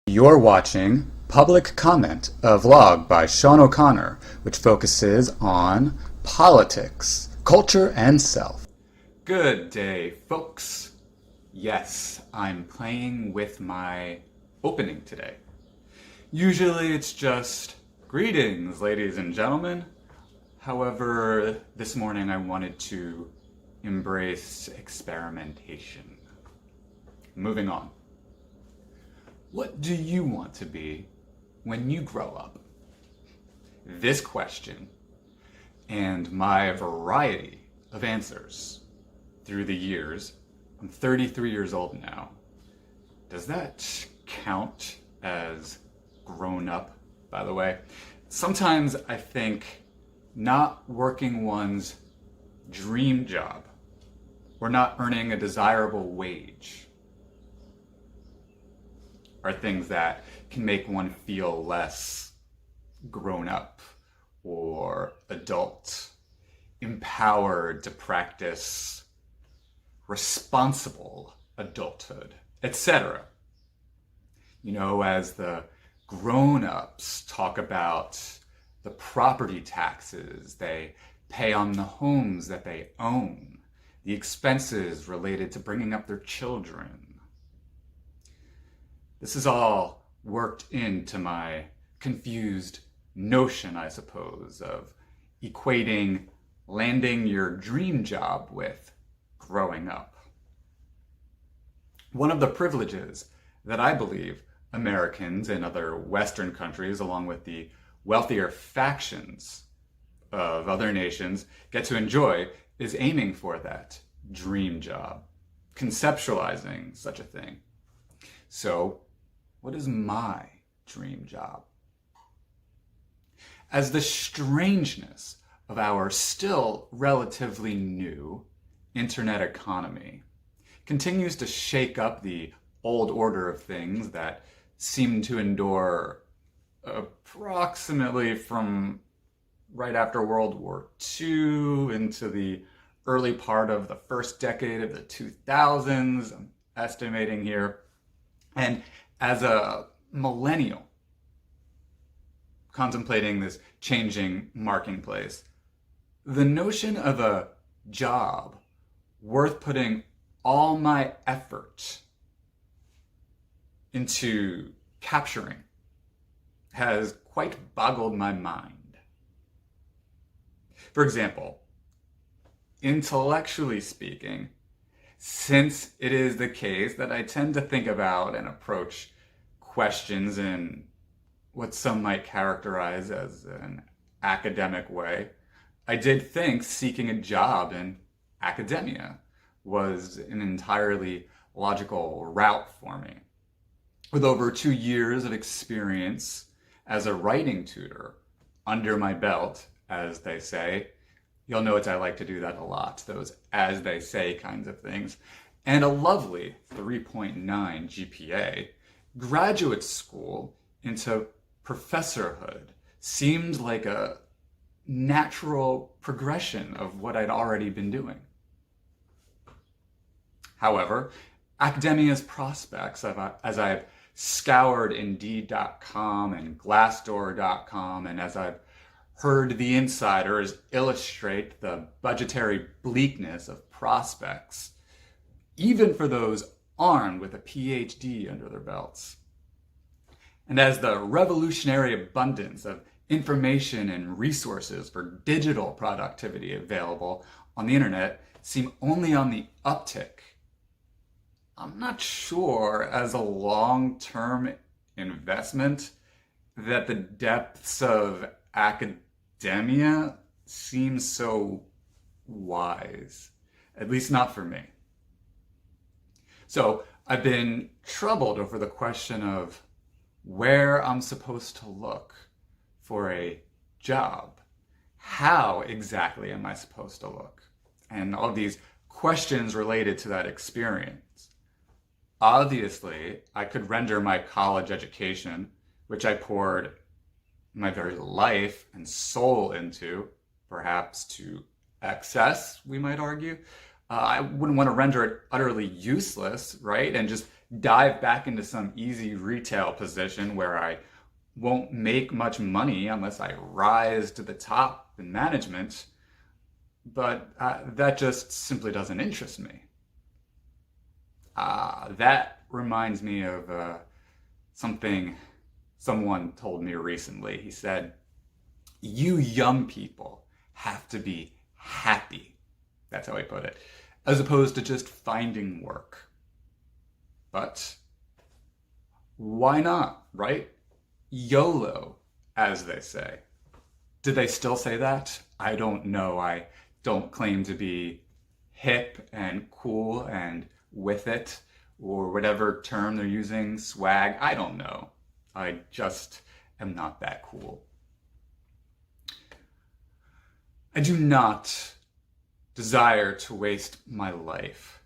You're watching Public Comment, a vlog by Sean O'Connor, which focuses on politics, culture, and self. Good day, folks. Yes, I'm playing with my opening today. Usually it's just, greetings, ladies and gentlemen. However, this morning I wanted to embrace experimentation. Moving on. What do you want to be when you grow up? This question and my variety of answers through the years, I'm 33 years old now. Does that count as grown up, by the way? Sometimes I think not working one's dream job or not earning a desirable wage are things that can make one feel less grown up or adult, empowered to practice responsible adulthood, etc. You know, as the grown-ups talk about the property taxes they pay on the homes that they own, the expenses related to bringing up their children. This is all worked into my confused notion, I suppose, of equating landing your dream job with growing up. One of the privileges that I believe Americans and other Western countries, along with the wealthier factions of other nations, get to enjoy is aiming for that dream job, conceptualizing such a thing. So, what is my dream job? As the strangeness of our still relatively new internet economy continues to shake up the old order of things that seem to endure approximately from right after World War II into the early part of the first decade of the 2000s, I'm estimating here. And as a millennial contemplating this changing marketplace, the notion of a job worth putting all my effort into capturing has quite boggled my mind. For example, intellectually speaking, since it is the case that I tend to think about and approach questions in what some might characterize as an academic way, I did think seeking a job in academia was an entirely logical route for me. With over 2 years of experience as a writing tutor under my belt, as they say, you'll notice I like to do that a lot, those as they say kinds of things, and a lovely 3.9 GPA, graduate school into professorhood seemed like a natural progression of what I'd already been doing. However, academia's prospects, as I've scoured Indeed.com and Glassdoor.com, and as I've heard the insiders illustrate the budgetary bleakness of prospects, even for those armed with a PhD under their belts. And as the revolutionary abundance of information and resources for digital productivity available on the internet seem only on the uptick, I'm not sure as a long-term investment that the depths of academia seem so wise, at least not for me. So I've been troubled over the question of where I'm supposed to look for a job. How exactly am I supposed to look? And all these questions related to that experience. Obviously, I could render my college education, which I poured my very life and soul into, perhaps to excess, we might argue. I wouldn't want to render it utterly useless, right? And just dive back into some easy retail position where I won't make much money unless I rise to the top in management, but that just simply doesn't interest me. That reminds me of something someone told me recently. He said, "You young people have to be happy." That's how he put it, as opposed to just finding work. But why not, right? YOLO, as they say. Did they still say that? I don't know. I don't claim to be hip and cool and with it, or whatever term they're using, swag. I don't know. I just am not that cool. I do not desire to waste my life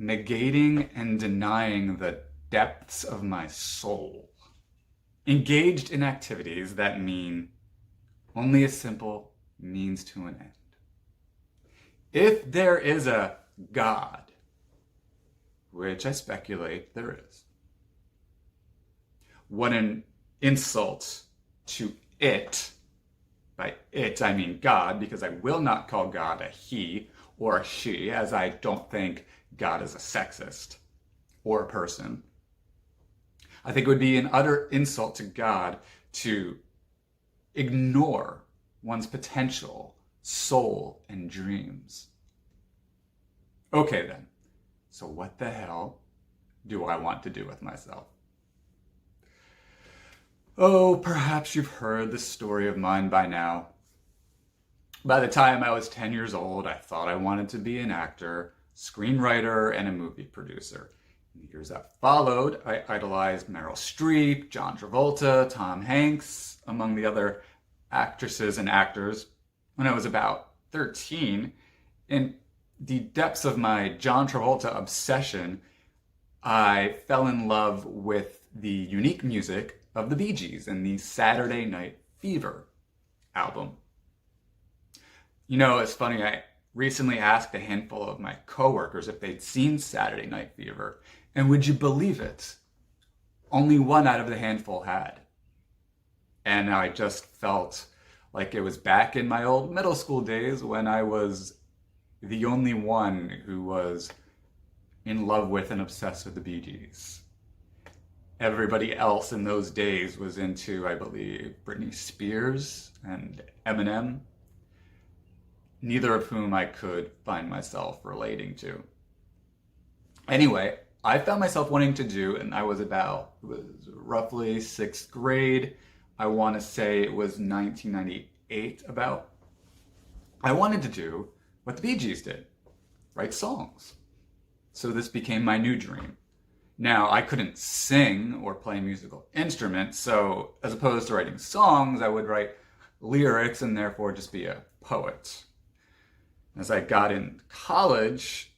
negating and denying the depths of my soul, engaged in activities that mean only a simple means to an end. If there is a God, which I speculate there is, what an insult to it. By it, I mean God, because I will not call God a he or a she, as I don't think God is a sexist or a person. I think it would be an utter insult to God to ignore one's potential, soul, and dreams. Okay then, so what the hell do I want to do with myself? Oh, perhaps you've heard this story of mine by now. By the time I was 10 years old, I thought I wanted to be an actor, screenwriter, and a movie producer. In the years that followed, I idolized Meryl Streep, John Travolta, Tom Hanks, among the other actresses and actors. When I was about 13, in the depths of my John Travolta obsession, I fell in love with the unique music of the Bee Gees and the Saturday Night Fever album. You know, it's funny, I recently asked a handful of my coworkers if they'd seen Saturday Night Fever, and would you believe it? Only one out of the handful had. And I just felt like it was back in my old middle school days when I was the only one who was in love with and obsessed with the Bee Gees. Everybody else in those days was into, I believe, Britney Spears and Eminem, neither of whom I could find myself relating to. Anyway, I found myself wanting to do, and I was roughly 6th grade. I want to say it was 1998 about. I wanted to do what the Bee Gees did, write songs. So this became my new dream. Now, I couldn't sing or play a musical instrument, so as opposed to writing songs, I would write lyrics and therefore just be a poet. As I got in college,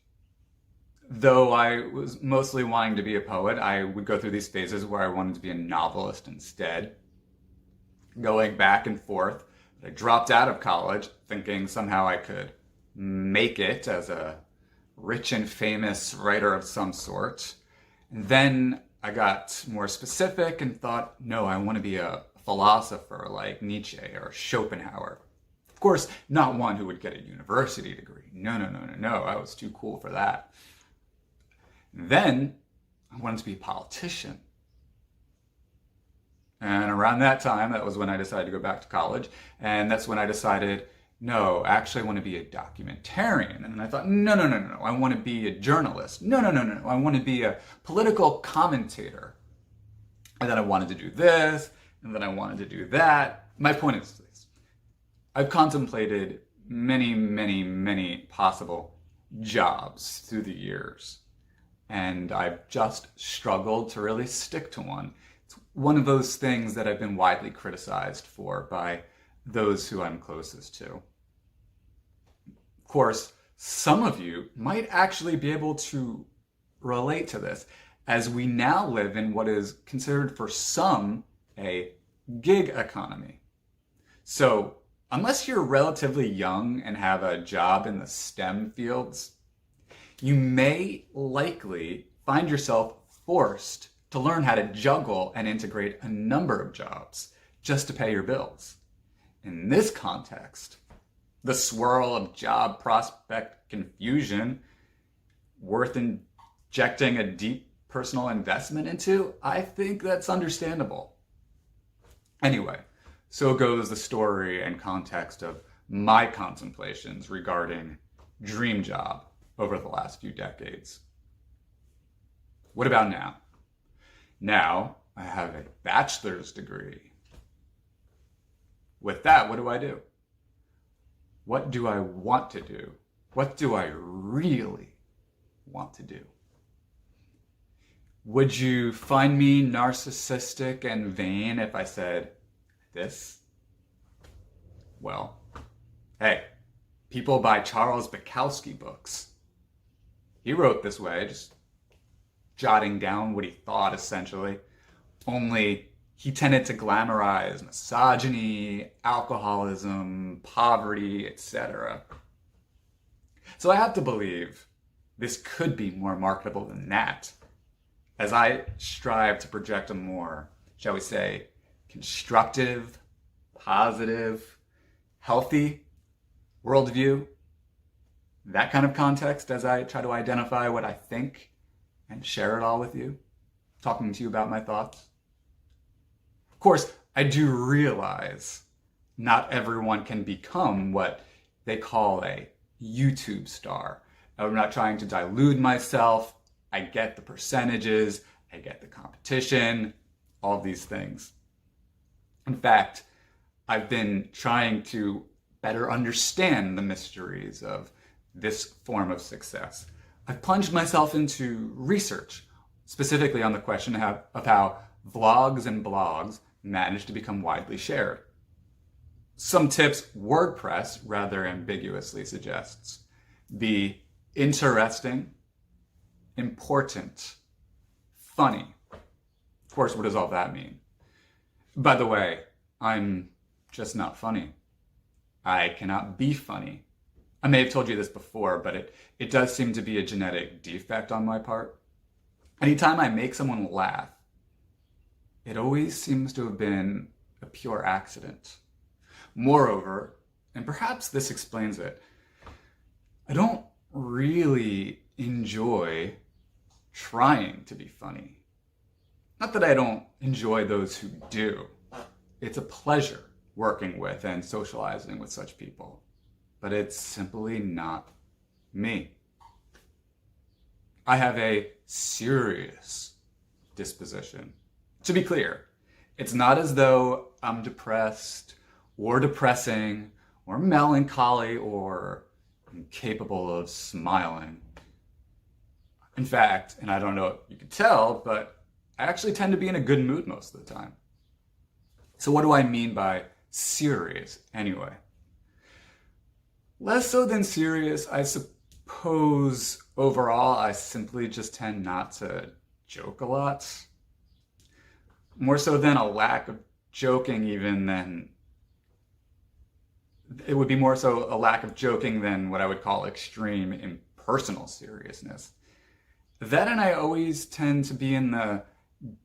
though I was mostly wanting to be a poet, I would go through these phases where I wanted to be a novelist instead, going back and forth. I dropped out of college thinking somehow I could make it as a rich and famous writer of some sort. And then I got more specific and thought, no, I want to be a philosopher like Nietzsche or Schopenhauer. Of course, not one who would get a university degree. No. I was too cool for that. And then I wanted to be a politician. And around that time, that was when I decided to go back to college. And that's when I decided, no, actually I want to be a documentarian. And I thought, no, I want to be a journalist. No, I want to be a political commentator. And then I wanted to do this, and then I wanted to do that. My point is this. I've contemplated many possible jobs through the years. And I've just struggled to really stick to one. It's one of those things that I've been widely criticized for by those who I'm closest to. Of course, some of you might actually be able to relate to this, as we now live in what is considered for some a gig economy. So, unless you're relatively young and have a job in the STEM fields, you may likely find yourself forced to learn how to juggle and integrate a number of jobs just to pay your bills. In this context, the swirl of job prospect confusion worth injecting a deep personal investment into, I think that's understandable. Anyway, so goes the story and context of my contemplations regarding dream job over the last few decades. What about now? Now I have a bachelor's degree. With that, what do? What do I want to do? What do I really want to do? Would you find me narcissistic and vain if I said this? Well, hey, people buy Charles Bukowski books. He wrote this way, just jotting down what he thought, essentially. Only he tended to glamorize misogyny, alcoholism, poverty, etc. So I have to believe this could be more marketable than that, as I strive to project a more, shall we say, constructive, positive, healthy worldview. That kind of context as I try to identify what I think and share it all with you, talking to you about my thoughts. Of course, I do realize not everyone can become what they call a YouTube star. I'm not trying to dilute myself. I get the percentages, I get the competition, all these things. In fact, I've been trying to better understand the mysteries of this form of success. I've plunged myself into research, specifically on the question of how vlogs and blogs manage to become widely shared. Some tips WordPress rather ambiguously suggests: be interesting, important, funny. Of course, what does all that mean? By the way, I'm just not funny. I cannot be funny. I may have told you this before, but it does seem to be a genetic defect on my part. Anytime I make someone laugh, it always seems to have been a pure accident. Moreover, and perhaps this explains it, I don't really enjoy trying to be funny. Not that I don't enjoy those who do. It's a pleasure working with and socializing with such people, but it's simply not me. I have a serious disposition. To be clear, it's not as though I'm depressed or depressing or melancholy or incapable of smiling. In fact, and I don't know if you can tell, but I actually tend to be in a good mood most of the time. So what do I mean by serious anyway? Less so than serious, I suppose. Overall, I simply just tend not to joke a lot. More so than a lack of joking even than... It would be more so a lack of joking than what I would call extreme impersonal seriousness. That and I always tend to be in the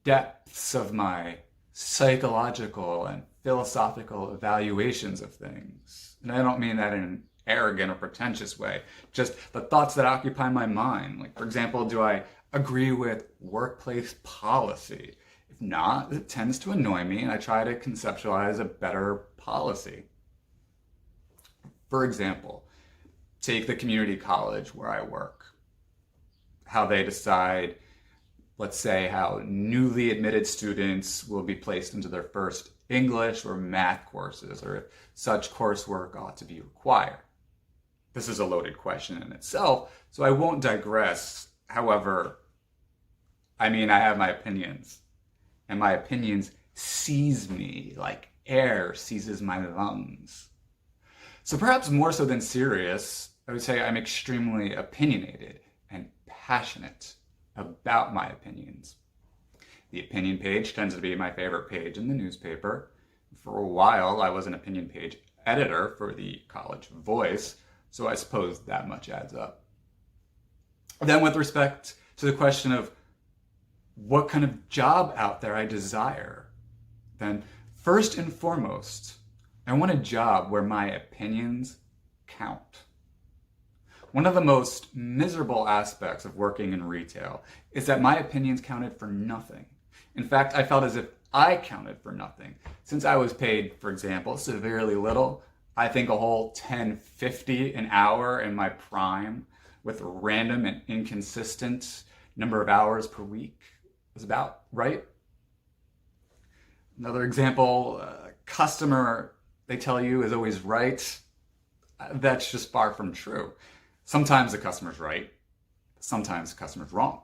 depths of my psychological and philosophical evaluations of things. And I don't mean that in an arrogant or pretentious way, just the thoughts that occupy my mind. Like, for example, do I agree with workplace policy? If not, it tends to annoy me and I try to conceptualize a better policy. For example, take the community college where I work. How they decide, let's say, how newly admitted students will be placed into their first English or math courses, or if such coursework ought to be required. This is a loaded question in itself, so I won't digress. However, I have my opinions, and my opinions seize me like air seizes my lungs. So perhaps more so than serious, I would say I'm extremely opinionated and passionate about my opinions. The opinion page tends to be my favorite page in the newspaper. For a while, I was an opinion page editor for the College Voice, so I suppose that much adds up. Then with respect to the question of what kind of job out there I desire, then first and foremost, I want a job where my opinions count. One of the most miserable aspects of working in retail is that my opinions counted for nothing. In fact, I felt as if I counted for nothing. Since I was paid, for example, severely little, I think a whole $10.50 an hour in my prime with a random and inconsistent number of hours per week was about right. Another example, customer, they tell you, is always right. That's just far from true. Sometimes the customer's right, sometimes the customer's wrong.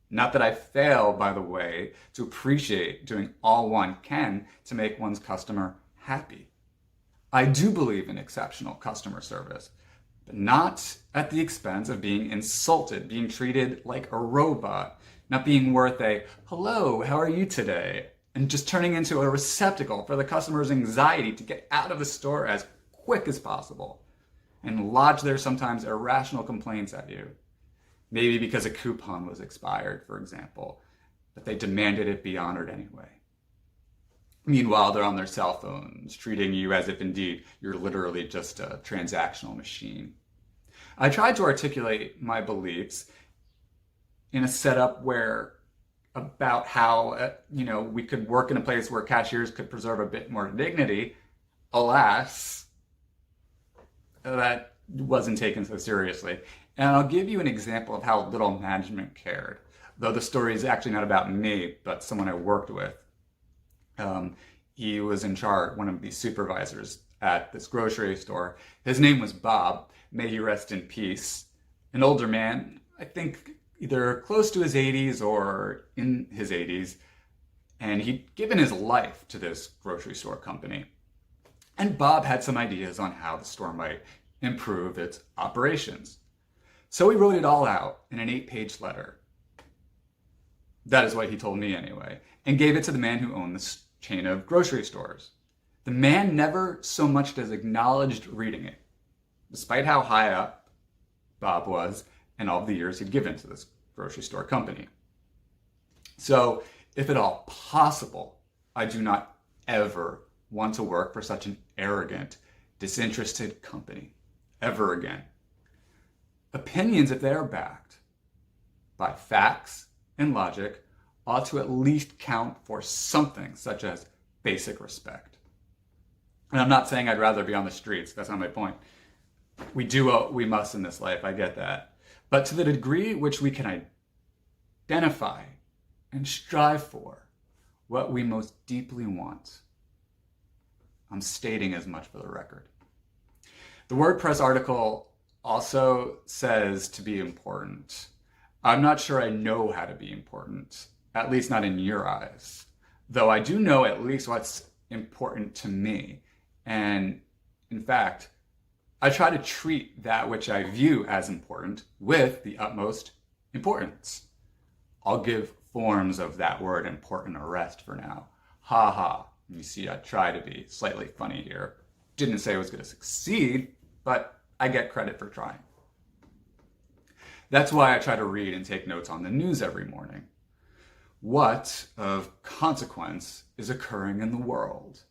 Not that I fail, by the way, to appreciate doing all one can to make one's customer happy. I do believe in exceptional customer service, but not at the expense of being insulted, being treated like a robot, not being worth a, hello, how are you today? And just turning into a receptacle for the customer's anxiety to get out of the store as quick as possible and lodge their sometimes irrational complaints at you. Maybe because a coupon was expired, for example, but they demanded it be honored anyway. Meanwhile, they're on their cell phones, treating you as if indeed you're literally just a transactional machine. I tried to articulate my beliefs in a setup where about how we could work in a place where cashiers could preserve a bit more dignity. Alas, that wasn't taken so seriously. And I'll give you an example of how little management cared, though the story is actually not about me, but someone I worked with. He was in charge, one of the supervisors at this grocery store. His name was Bob. May he rest in peace. An older man, I think either close to his 80s or in his 80s, and he'd given his life to this grocery store company. And Bob had some ideas on how the store might improve its operations. So he wrote it all out in an 8-page letter. That is what he told me anyway, and gave it to the man who owned this chain of grocery stores. The man never so much as acknowledged reading it, despite how high up Bob was and all the years he'd given to this grocery store company. So, if at all possible, I do not ever want to work for such an arrogant, disinterested company ever again. Opinions, if they are backed by facts and logic, ought to at least count for something, such as basic respect. And I'm not saying I'd rather be on the streets. That's not my point. We do what we must in this life. I get that. But to the degree which we can identify and strive for what we most deeply want, I'm stating as much for the record. The WordPress article also says to be important. I'm not sure I know how to be important, at least not in your eyes, though I do know at least what's important to me. And in fact, I try to treat that which I view as important with the utmost importance. I'll give forms of that word important a rest for now. Ha ha. You see, I try to be slightly funny here. Didn't say I was going to succeed, but I get credit for trying. That's why I try to read and take notes on the news every morning. What of consequence is occurring in the world?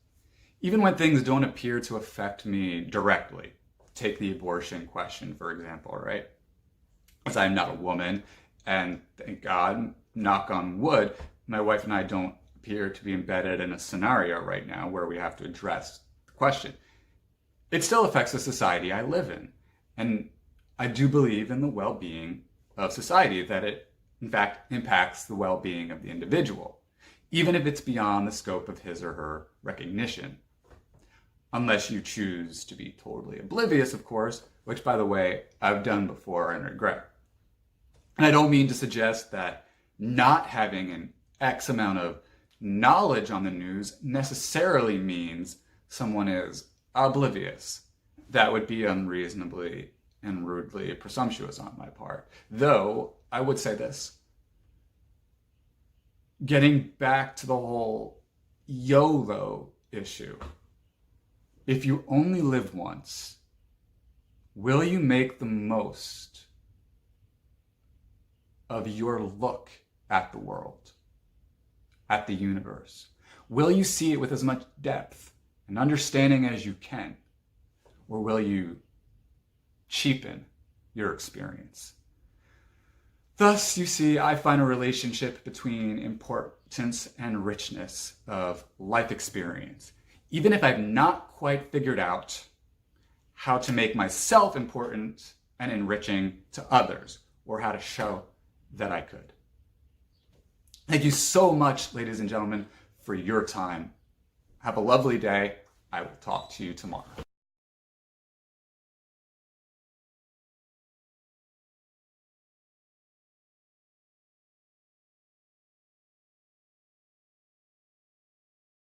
Even when things don't appear to affect me directly. Take the abortion question, for example, right? As I'm not a woman, and thank God, knock on wood, my wife and I don't appear to be embedded in a scenario right now where we have to address the question. It still affects the society I live in. And I do believe in the well-being of society, that it, in fact, impacts the well-being of the individual, even if it's beyond the scope of his or her recognition. Unless you choose to be totally oblivious, of course, which, by the way, I've done before and regret. And I don't mean to suggest that not having an X amount of knowledge on the news necessarily means someone is oblivious. That would be unreasonably and rudely presumptuous on my part. Though, I would say this. Getting back to the whole YOLO issue. If you only live once, will you make the most of your look at the world, at the universe? Will you see it with as much depth and understanding as you can? Or will you cheapen your experience? Thus, you see, I find a relationship between importance and richness of life experience, even if I've not quite figured out how to make myself important and enriching to others, or how to show that I could. Thank you so much, ladies and gentlemen, for your time. Have a lovely day. I will talk to you tomorrow.